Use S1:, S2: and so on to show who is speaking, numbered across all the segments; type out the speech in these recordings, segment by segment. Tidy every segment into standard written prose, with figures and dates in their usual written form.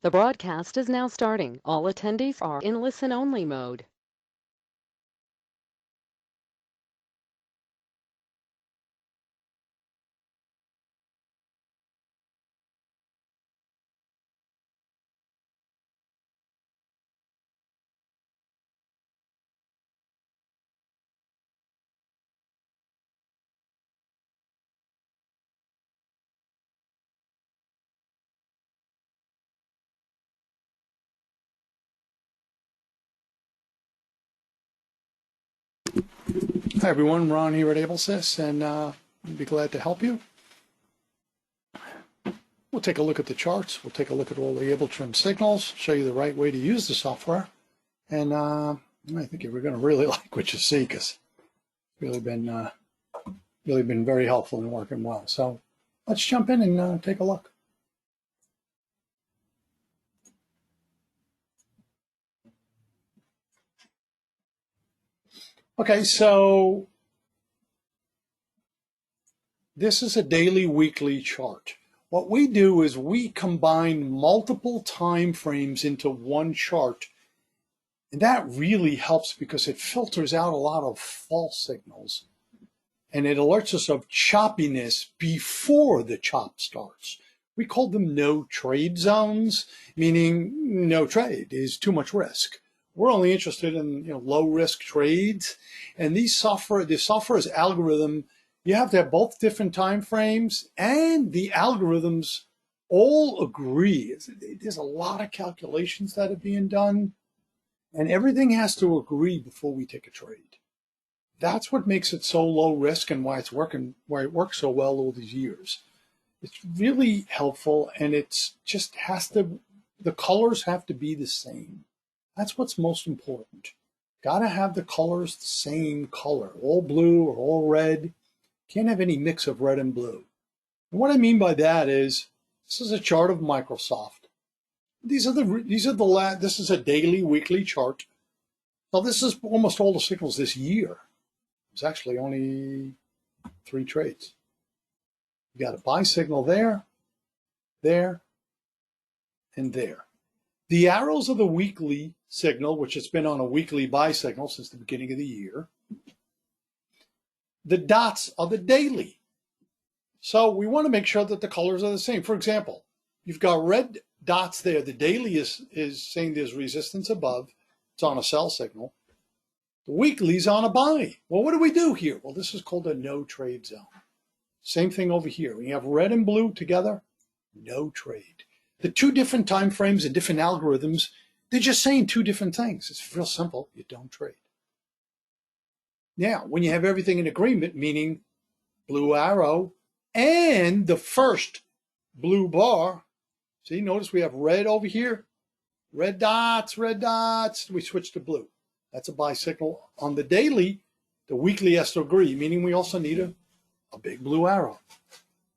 S1: The broadcast is now starting. All attendees are in listen-only mode.
S2: Hi everyone, Ron here at Ablesys, and I'll be glad to help you. We'll take a look at the charts, we'll take a look at all the Abletrim signals, show you the right way to use the software, and I think you're going to really like what you see because it's really been very helpful and working well. So let's jump in and take a look. Okay, so this is a daily, weekly chart. What we do is we combine multiple time frames into one chart, and that really helps because it filters out a lot of false signals, and it alerts us of choppiness before the chop starts. We call them no trade zones, meaning no trade is too much risk. We're only interested in low risk trades, and the software's algorithm. You have to have both different time frames, and the algorithms all agree. There's a lot of calculations that are being done, and everything has to agree before we take a trade. That's what makes it so low risk and why it works so well all these years. It's really helpful, and the colors have to be the same. That's what's most important. Got to have the colors the same color, all blue or all red. Can't have any mix of red and blue. And what I mean by that is, this is a chart of Microsoft. This is a daily, weekly chart. So this is almost all the signals this year. It's actually only 3 trades. You got a buy signal there, there, and there. The arrows are the weekly signal, which has been on a weekly buy signal since the beginning of the year. The dots are the daily. So we want to make sure that the colors are the same. For example, you've got red dots there. The daily is saying there's resistance above. It's on a sell signal. The weekly's on a buy. Well, what do we do here? Well, this is called a no trade zone. Same thing over here. When you have red and blue together, no trade. The 2 different time frames and different algorithms, they're just saying 2 different things. It's real simple. You don't trade. Now, when you have everything in agreement, meaning blue arrow and the first blue bar, see, notice we have red over here, red dots, we switch to blue. That's a buy signal. On the daily, the weekly has to agree, meaning we also need a big blue arrow.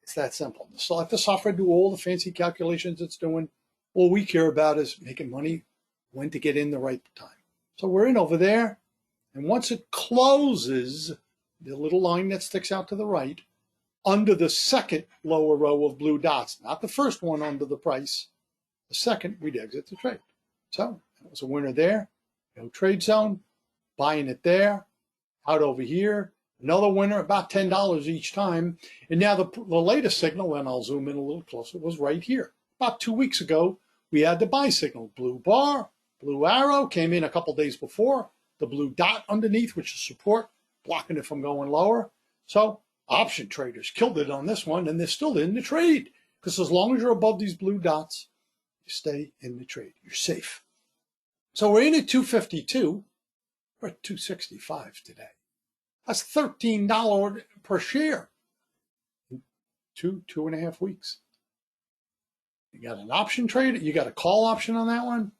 S2: It's that simple. So let the software do all the fancy calculations it's doing. All we care about is making money, when to get in the right time. So we're in over there, and once it closes, the little line that sticks out to the right, under the second lower row of blue dots, not the first one under the price, the second, we'd exit the trade. So that was a winner there. No trade zone, buying it there, out over here. Another winner, about $10 each time. And now the latest signal, and I'll zoom in a little closer, was right here. About 2 weeks ago, we had the buy signal. Blue bar, blue arrow, came in a couple days before. The blue dot underneath, which is support, blocking it from going lower. So option traders killed it on this one, and they're still in the trade. Because as long as you're above these blue dots, you stay in the trade. You're safe. So we're in at 252. We're at 265 today. That's $13 per share in 2.5 weeks. You got an option trade. You got a call option on that one.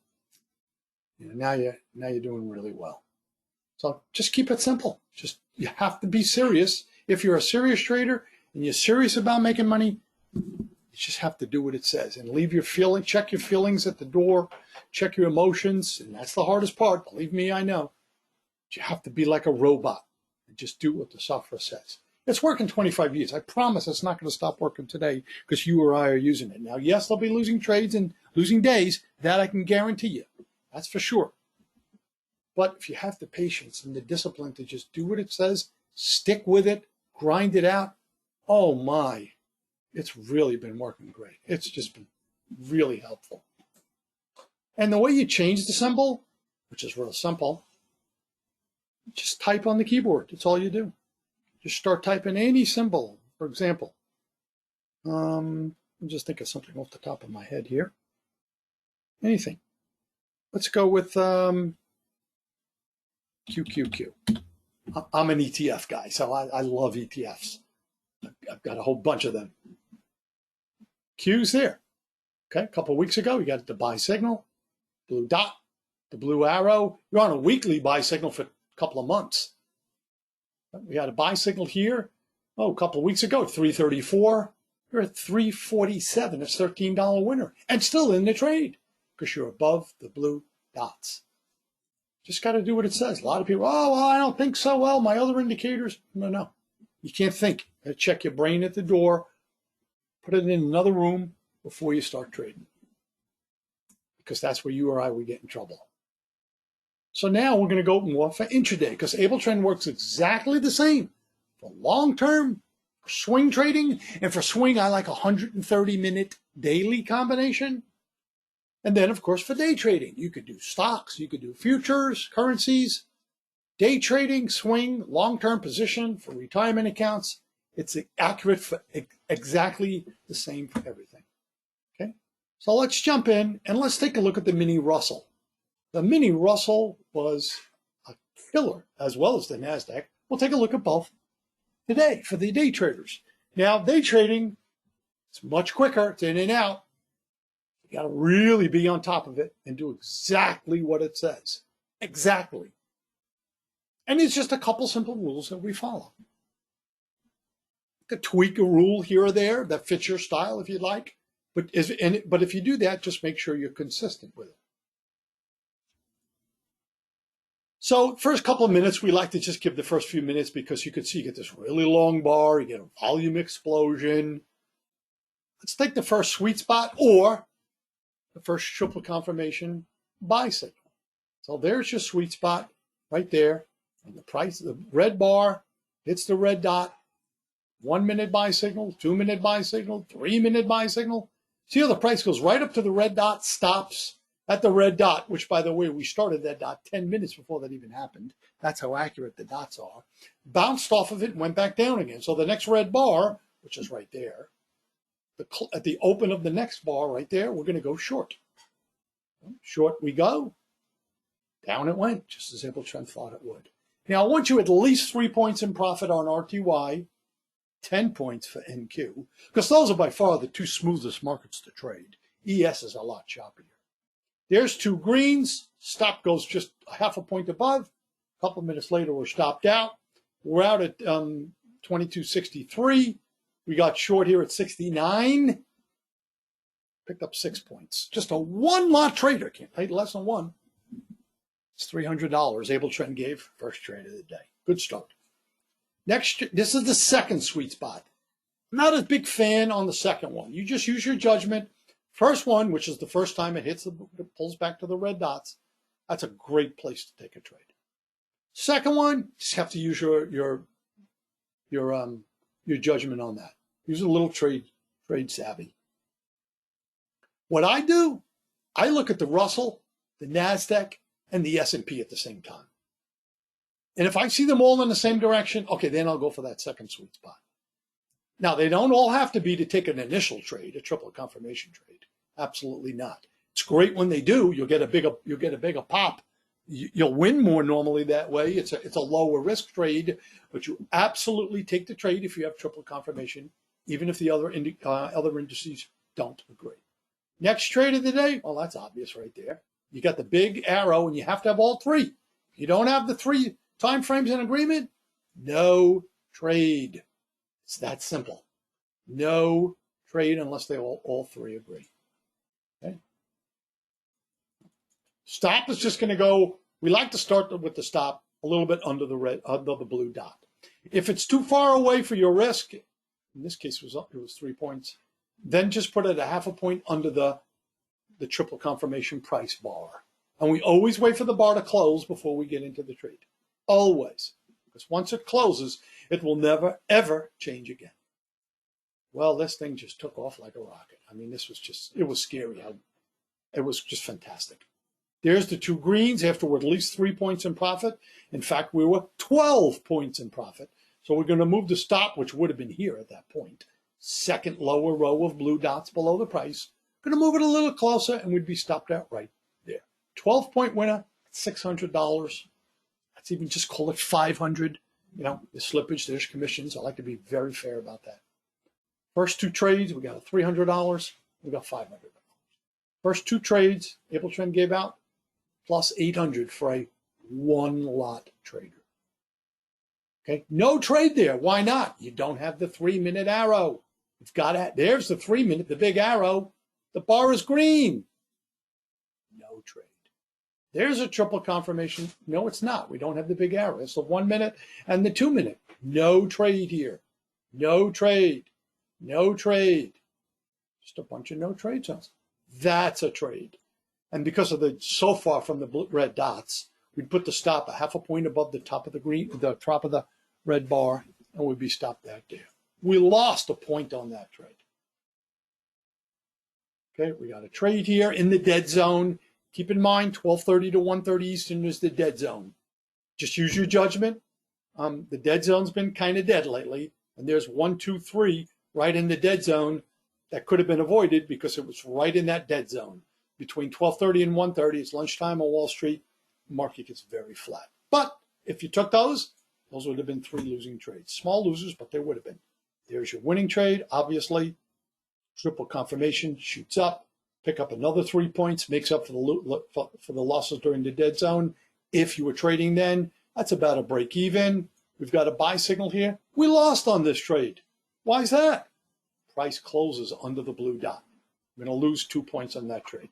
S2: Now you're doing really well. So just keep it simple. You have to be serious. If you're a serious trader and you're serious about making money, you just have to do what it says and check your feelings at the door, check your emotions, and that's the hardest part. Believe me, I know. You have to be like a robot and just do what the software says. It's working 25 years. I promise it's not going to stop working today because you or I are using it. Now, yes, they'll be losing trades and losing days. That I can guarantee you. That's for sure. But if you have the patience and the discipline to just do what it says, stick with it, grind it out, oh my, it's really been working great. It's just been really helpful. And the way you change the symbol, which is real simple, just type on the keyboard. That's all you do. Just start typing any symbol. For example, I'll just think of something off the top of my head here. Anything. Let's go with QQQ. I'm an ETF guy, so I love ETFs. I've got a whole bunch of them. Q's there. Okay, a couple of weeks ago, you got the buy signal, blue dot, the blue arrow. You're on a weekly buy signal for a couple of months. We had a buy signal here, a couple of weeks ago, 334. You're at 347. It's $13 winner. And still in the trade because you're above the blue dots. Just got to do what it says. A lot of people, oh, well, I don't think so. Well, my other indicators. No. You can't think. You got to check your brain at the door. Put it in another room before you start trading. Because that's where you or I would get in trouble. So now we're going to go more for intraday because AbleTrend works exactly the same for long-term, for swing trading, and for swing I like a 130-minute daily combination. And then, of course, for day trading, you could do stocks, you could do futures, currencies, day trading, swing, long-term position for retirement accounts. It's accurate for exactly the same for everything. Okay, so let's jump in and let's take a look at the mini Russell. The mini Russell was a killer as well as the NASDAQ. We'll take a look at both today for the day traders. Now, day trading, it's much quicker. It's in and out. You got to really be on top of it and do exactly what it says. Exactly. And it's just a couple simple rules that we follow. You could tweak a rule here or there that fits your style if you'd like. But if you do that, just make sure you're consistent with it. So first couple of minutes, we like to just give the first few minutes because you can see you get this really long bar, you get a volume explosion. Let's take the first sweet spot or the first triple confirmation buy signal. So there's your sweet spot right there. And the price, the red bar hits the red dot. 1 minute buy signal, 2 minute buy signal, 3 minute buy signal. See how the price goes right up to the red dot, stops at the red dot, which, by the way, we started that dot 10 minutes before that even happened. That's how accurate the dots are. Bounced off of it and went back down again. So the next red bar, which is right there, at the open of the next bar right there, we're going to go short. Short we go. Down it went, just as AbleTrend thought it would. Now, I want you at least 3 points in profit on RTY, 10 points for NQ, because those are by far the two smoothest markets to trade. ES is a lot choppier. There's two greens. Stop goes just a half a point above. A couple of minutes later, we're stopped out. We're out at 22.63. We got short here at 69. Picked up 6 points. Just a one-lot trader. Can't pay less than one. It's $300 AbleTrend gave first trade of the day. Good start. Next, this is the second sweet spot. Not a big fan on the second one. You just use your judgment. First one, which is the first time it hits, it pulls back to the red dots. That's a great place to take a trade. Second one, just have to use your judgment on that. Use a little trade savvy. What I do, I look at the Russell, the NASDAQ, and the S&P at the same time. And if I see them all in the same direction, okay, then I'll go for that second sweet spot. Now, they don't all have to be to take an initial trade, a triple confirmation trade. Absolutely not. It's great when they do. You'll get a bigger pop. You'll win more normally that way. It's a lower risk trade, but you absolutely take the trade if you have triple confirmation, even if the other indices don't agree. Next trade of the day, well, that's obvious right there. You got the big arrow, and you have to have all three. If you don't have the three time frames in agreement, no trade. It's that simple. No trade unless they all three agree. Okay. Stop is just going to go. We like to start with the stop a little bit under the blue dot. If it's too far away for your risk, in this case it was 3 points, then just put it a half a point under the triple confirmation price bar. And we always wait for the bar to close before we get into the trade. Always. Because once it closes, it will never, ever change again. Well, this thing just took off like a rocket. I mean, it was scary. It was just fantastic. There's the two greens after we're at least 3 points in profit. In fact, we were 12 points in profit. So we're going to move the stop, which would have been here at that point. Second lower row of blue dots below the price. Going to move it a little closer, and we'd be stopped out right there. 12-point winner, $600. Let's even just call it $500. You know, the slippage, there's commissions. I like to be very fair about that. First two trades, we got $300. We got $500. First two trades, Ablesys gave out, plus $800 for a one-lot trader. Okay, no trade there. Why not? You don't have the 3-minute arrow. You've got it. There's the 3-minute, the big arrow. The bar is green. No trade. There's a triple confirmation. No, it's not. We don't have the big arrow. It's the 1 minute and the 2 minute. No trade here. No trade. No trade. Just a bunch of no trade zones. That's a trade. And because of the so far from the red dots, we'd put the stop a half a point above the top of the top of the red bar, and we'd be stopped out there. We lost a point on that trade. Okay, we got a trade here in the dead zone. Keep in mind, 12:30 to 1:30 Eastern is the dead zone. Just use your judgment. The dead zone's been kind of dead lately, and there's 1, 2, 3 right in the dead zone that could have been avoided because it was right in that dead zone. Between 12:30 and 1:30, it's lunchtime on Wall Street. The market gets very flat. But if you took those would have been 3 losing trades. Small losers, but they would have been. There's your winning trade, obviously. Triple confirmation, shoots up, pick up another 3 points, makes up for the losses during the dead zone. If you were trading then, that's about a break even. We've got a buy signal here. We lost on this trade. Why is that? Price closes under the blue dot. We're going to lose 2 points on that trade.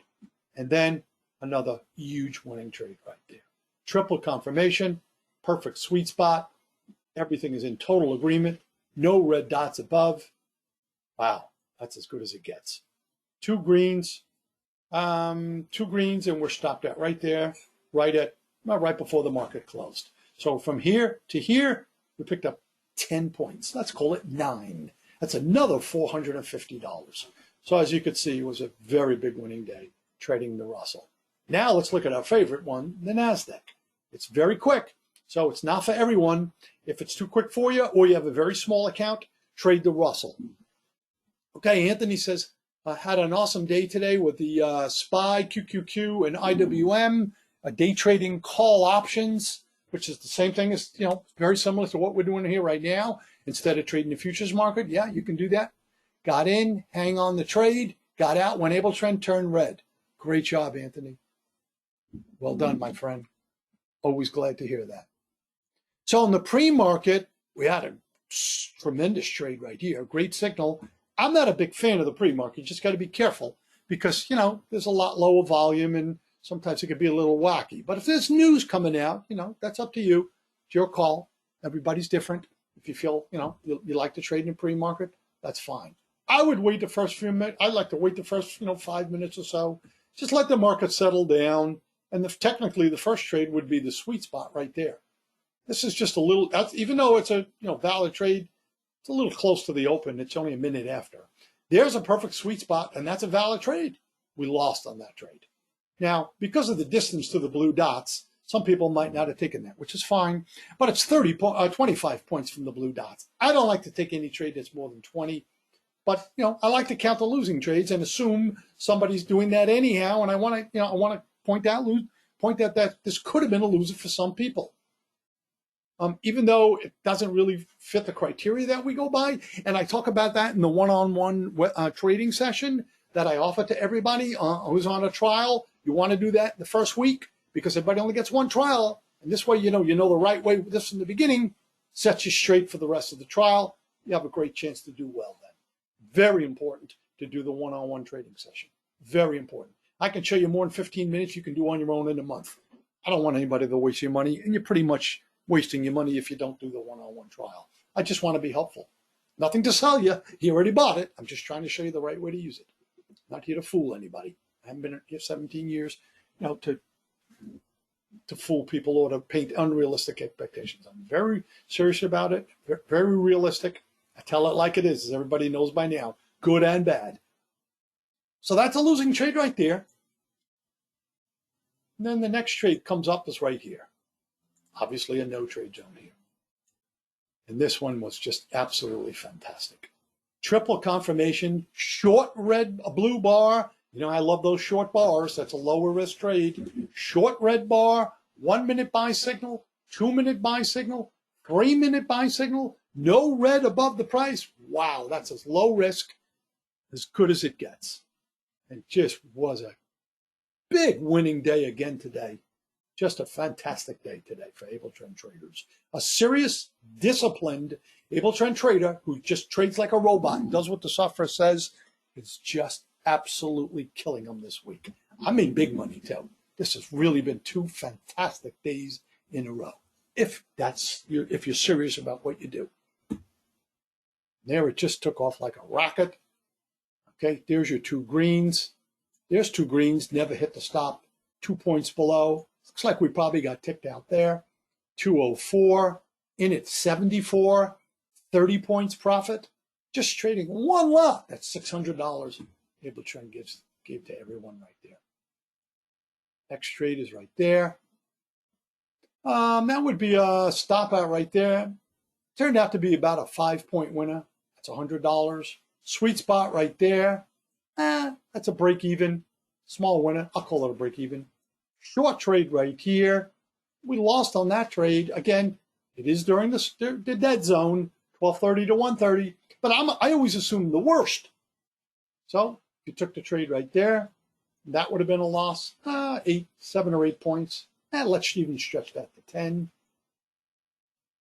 S2: And then another huge winning trade right there. Triple confirmation, perfect sweet spot. Everything is in total agreement. No red dots above. Wow, that's as good as it gets. Two greens, and we're stopped at right there, right before the market closed. So from here to here, we picked up 10 points. Let's call it 9. That's another $450. So as you could see, it was a very big winning day trading the Russell. Now let's look at our favorite one, the NASDAQ. It's very quick, so it's not for everyone. If it's too quick for you or you have a very small account, trade the Russell. Okay, Anthony says, I had an awesome day today with the SPY, QQQ, and IWM, day trading call options, which is the same thing as, very similar to what we're doing here right now. Instead of trading the futures market, yeah, you can do that. Got in, hang on the trade, got out when Ablesys turned red. Great job, Anthony. Well done, my friend. Always glad to hear that. So in the pre-market, we had a tremendous trade right here, a great signal. I'm not a big fan of the pre-market. You just got to be careful because, there's a lot lower volume and sometimes it could be a little wacky. But if there's news coming out, that's up to you. It's your call. Everybody's different. If you feel, you like to trade in the pre-market, that's fine. I would wait the first few minutes. I'd like to wait the first, 5 minutes or so. Just let the market settle down. And technically, the first trade would be the sweet spot right there. This is just a little, even though it's a valid trade, it's a little close to the open. It's only a minute after. There's a perfect sweet spot, and that's a valid trade. We lost on that trade. Now, because of the distance to the blue dots, some people might not have taken that, which is fine. But it's 25 points from the blue dots. I don't like to take any trade that's more than 20. But, I like to count the losing trades and assume somebody's doing that anyhow. And I want to point out that this could have been a loser for some people. Even though it doesn't really fit the criteria that we go by. And I talk about that in the one-on-one trading session that I offer to everybody who's on a trial. You want to do that the first week because everybody only gets one trial. And this way, you know the right way with this from the beginning, sets you straight for the rest of the trial. You have a great chance to do well then. Very important to do the one-on-one trading session. Very important. I can show you more in 15 minutes you can do on your own in a month. I don't want anybody to waste your money, and you pretty much wasting your money if you don't do the one-on-one trial. I just want to be helpful. Nothing to sell you. You already bought it. I'm just trying to show you the right way to use it. I'm not here to fool anybody. I haven't been here 17 years, to fool people or to paint unrealistic expectations. I'm very serious about it, very realistic. I tell it like it is, as everybody knows by now, good and bad. So that's a losing trade right there. And then the next trade comes up is right here. Obviously a no trade zone here. And this one was just absolutely fantastic. Triple confirmation, short red, blue bar. I love those short bars. That's a lower risk trade. Short red bar, 1 minute buy signal, 2 minute buy signal, 3 minute buy signal, no red above the price. Wow, that's as low risk, as good as it gets. And just was a big winning day again today. Just a fantastic day today for Able Trend traders. A serious, disciplined Able Trend trader who just trades like a robot and does what the software says is just absolutely killing them this week. I made big money too. This has really been 2 fantastic days in a row. If you're serious about what you do. There it just took off like a rocket. Okay, there's your 2 greens. There's 2 greens, never hit the stop. 2 points below. Looks like we probably got ticked out there. 204, in at 74, 30 points profit. Just trading 1 lot. That's $600. Able Trend gave to everyone right there. Next trade is right there. That would be a stop out right there. Turned out to be about a 5-point winner. That's $100. Sweet spot right there. That's a break even. Small winner. I'll call it a break even. Short trade right here. We lost on that trade. Again, it is during the dead zone, 12:30 to 1:30. But I always assume the worst. So if you took the trade right there, that would have been a loss. 7 or 8 points. Let's even stretch that to 10.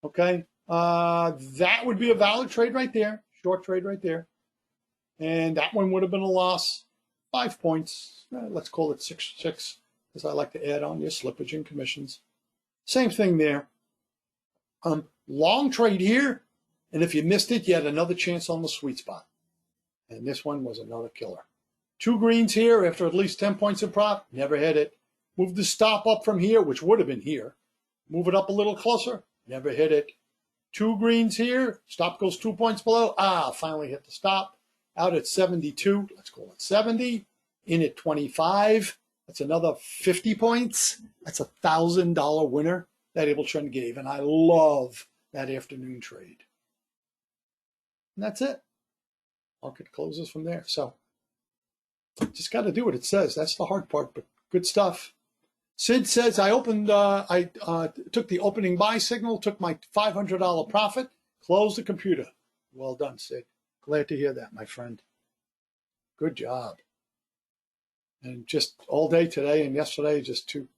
S2: Okay. That would be a valid trade right there. Short trade right there. And that one would have been a loss. 5 points. Let's call it 6, because I like to add on your slippage and commissions. Same thing there. Long trade here. And if you missed it, you had another chance on the sweet spot. And this one was another killer. 2 greens here after at least 10 points of prop. Never hit it. Move the stop up from here, which would have been here. Move it up a little closer. Never hit it. 2 greens here. Stop goes 2 points below. Finally hit the stop. Out at 72. Let's call it 70. In at 25. That's another 50 points. That's a $1,000 winner that Able Trend gave. And I love that afternoon trade. And that's it. Market closes from there. So just got to do what it says. That's the hard part, but good stuff. Sid says, I took the opening buy signal, took my $500 profit, closed the computer. Well done, Sid. Glad to hear that, my friend. Good job. And just all day today and yesterday, just two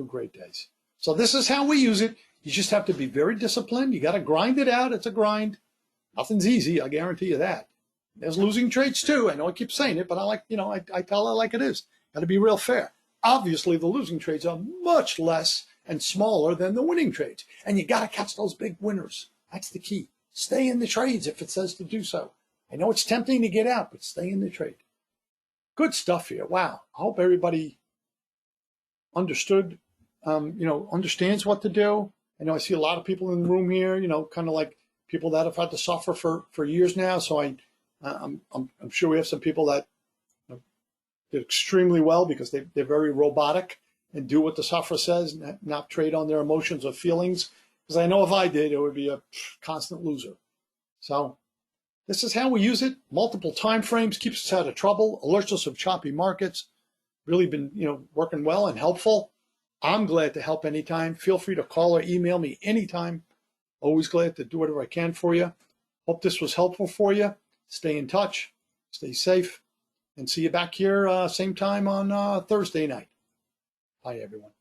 S2: great days. So this is how we use it. You just have to be very disciplined. You got to grind it out. It's a grind. Nothing's easy. I guarantee you that. There's losing trades too. I know I keep saying it, but I tell it like it is. Got to be real fair. Obviously, the losing trades are much less and smaller than the winning trades. And you got to catch those big winners. That's the key. Stay in the trades if it says to do so. I know it's tempting to get out, but stay in the trade. Good stuff here. Wow. I hope everybody understands what to do. I know I see a lot of people in the room here, kind of like people that have had to suffer for years now. So I'm sure we have some people that did extremely well because they're very robotic and do what the software says, not trade on their emotions or feelings. Because I know if I did, it would be a constant loser. So this is how we use it. Multiple time frames, keeps us out of trouble, alerts us of choppy markets. Really been, working well and helpful. I'm glad to help anytime. Feel free to call or email me anytime. Always glad to do whatever I can for you. Hope this was helpful for you. Stay in touch. Stay safe. And see you back here same time on Thursday night. Bye, everyone.